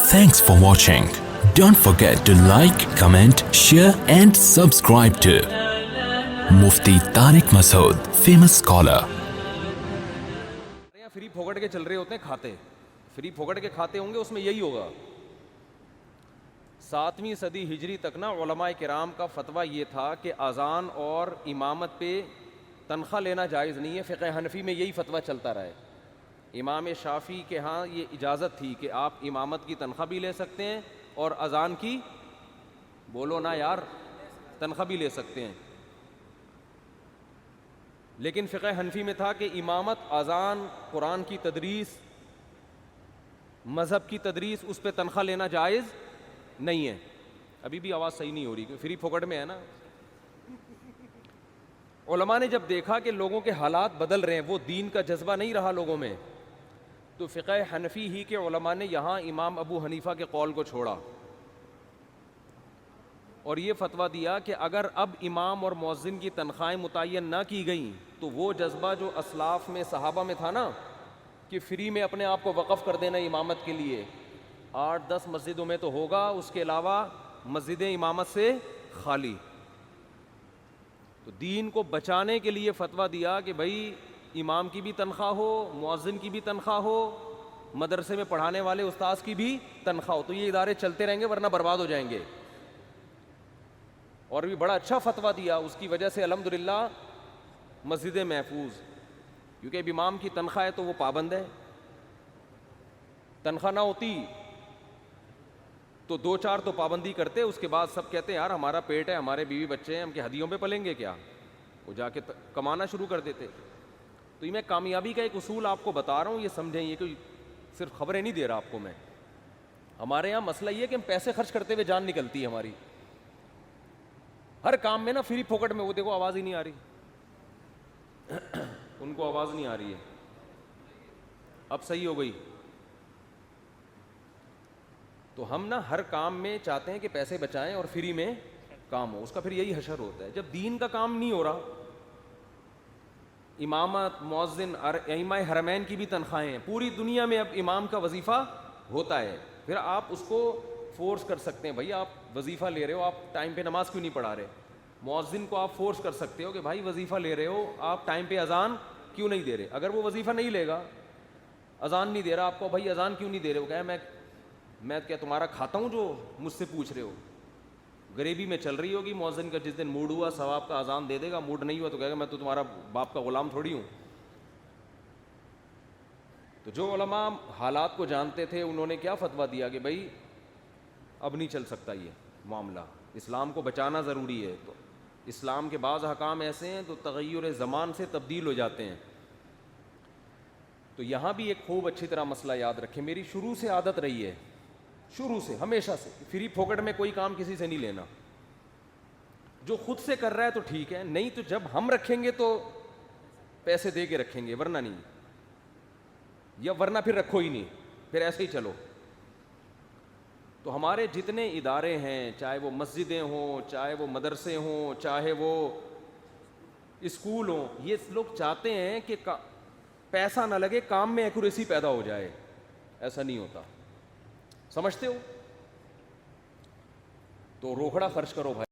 Thanks for watching. Don't forget to like, comment, share and subscribe to Mufti Tariq Masood, famous scholar. Free फोकट के चल रहे होते हैं खाते, फ्री फोकट के खाते होंगे, उसमें यही होगा। 7वीं सदी हिजरी तक ना उलमाए किराम का फतवा ये था कि अजान और इमामत पे तनख्वाह लेना जायज़ नहीं है। फ़िक़्ह हनफी में यही फतवा चलता रहा है। इमाम शाफ़ी के यहाँ ये इजाज़त थी कि आप इमामत की तनख्वाह भी ले सकते हैं और अजान की, बोलो ना यार, तनख्वाह भी ले सकते हैं। लेकिन फ़िक़्ह हनफी में था कि इमामत, अजान, कुरान की तदरीस, मज़हब की तदरीस, उस पर तनख्वाह लेना जायज़ नहीं है। अभी भी आवाज़ सही नहीं हो रही, फ्री फोकट में है ना। उलमा ने जब देखा कि लोगों के हालात बदल रहे हैं, वो दीन का जज्बा नहीं रहा लोगों में, तो फ़िक़्ह हनफी ही के उलमा ने यहाँ इमाम अबू हनीफ़ा के कौल को छोड़ा और ये फ़तवा दिया कि अगर अब इमाम और मुअज़्ज़िन की तनख्वाहें मुतय्यन ना की गई तो वो जज्बा जो असलाफ़ में, सहाबा में था ना, कि फ़्री में अपने आप को वक़फ़ कर देना इमामत के लिए, 8-10 मस्जिदों में तो होगा, उसके अलावा मस्जिदें इमामत से खाली। तो दीन को बचाने के लिए फ़तवा दिया कि भाई इमाम की भी तनख्वाह हो, मुअज़्ज़िन की भी तनख्वाह हो, मदरसे में पढ़ाने वाले उस्ताद की भी तनख्वाह हो। तो ये इदारे चलते रहेंगे वरना बर्बाद हो जाएंगे। और भी बड़ा अच्छा फ़तवा दिया, उसकी वजह से अल्हम्दुलिल्लाह मस्जिदें महफूज, क्योंकि अब इमाम की तनख्वाह है तो वो पाबंद है। तनख्वाह ना होती तो 2-4 तो पाबंदी करते, उसके बाद सब कहते हैं यार हमारा पेट है, हमारे बीवी बच्चे हैं, हम क्या हदियों पे पलेंगे क्या, वो जाके कमाना शुरू कर देते। तो ये मैं कामयाबी का एक उसूल आपको बता रहा हूँ, ये समझें, ये कोई सिर्फ खबरें नहीं दे रहा आपको मैं। हमारे यहाँ मसला ये है कि हम पैसे खर्च करते हुए जान निकलती है हमारी, हर काम में ना फ्री फोकट में। वो देखो आवाज़ ही नहीं आ रही उनको आवाज़ नहीं आ रही है, अब सही हो गई। तो हम ना हर काम में चाहते हैं कि पैसे बचाएं और फ्री में काम हो, उसका फिर यही हशर होता है। जब दीन का काम नहीं हो रहा, इमामत, मुअज़्ज़िन, इमाम हरमैन की भी तनख्वाहें हैं, पूरी दुनिया में अब इमाम का वजीफ़ा होता है, फिर आप उसको फोर्स कर सकते हैं, भाई आप वजीफ़ा ले रहे हो, आप टाइम पे नमाज क्यों नहीं पढ़ा रहे। मुअज़्ज़िन को आप फोर्स कर सकते हो कि भाई वजीफ़ा ले रहे हो, आप टाइम पे अजान क्यों नहीं दे रहे। अगर वो वजीफ़ा नहीं लेगा, अजान नहीं दे रहा, आपको भाई अजान क्यों नहीं दे रहे हो, कहे मैं क्या तुम्हारा खाता हूँ जो मुझसे पूछ रहे हो। गरीबी में चल रही होगी, मुअज़्ज़िन का जिस दिन मूड हुआ सवाब का अजान दे देगा, मूड नहीं हुआ तो कहेगा मैं तो तुम्हारा बाप का ग़ुलाम थोड़ी हूँ। तो जो उलमा हालात को जानते थे, उन्होंने क्या फ़तवा दिया कि भाई अब नहीं चल सकता ये मामला, इस्लाम को बचाना ज़रूरी है। तो इस्लाम के बाज़ अहकाम ऐसे हैं तो तग़य्युर ज़मान से तब्दील हो जाते हैं। तो यहाँ भी एक खूब अच्छी तरह मसला याद रखें, मेरी शुरू से आदत रही है, शुरू से, हमेशा से, फ्री फोकट में कोई काम किसी से नहीं लेना। जो खुद से कर रहा है तो ठीक है, नहीं तो जब हम रखेंगे तो पैसे दे के रखेंगे, वरना नहीं, या वरना फिर रखो ही नहीं, फिर ऐसे ही चलो। तो हमारे जितने इदारे हैं, चाहे वो मस्जिदें हों, चाहे वो मदरसे हों, चाहे वो स्कूल हों, ये लोग चाहते हैं कि पैसा ना लगे, काम में एक्यूरेसी पैदा हो जाए। ऐसा नहीं होता, समझते हो। तो रोकड़ा खर्च करो भाई।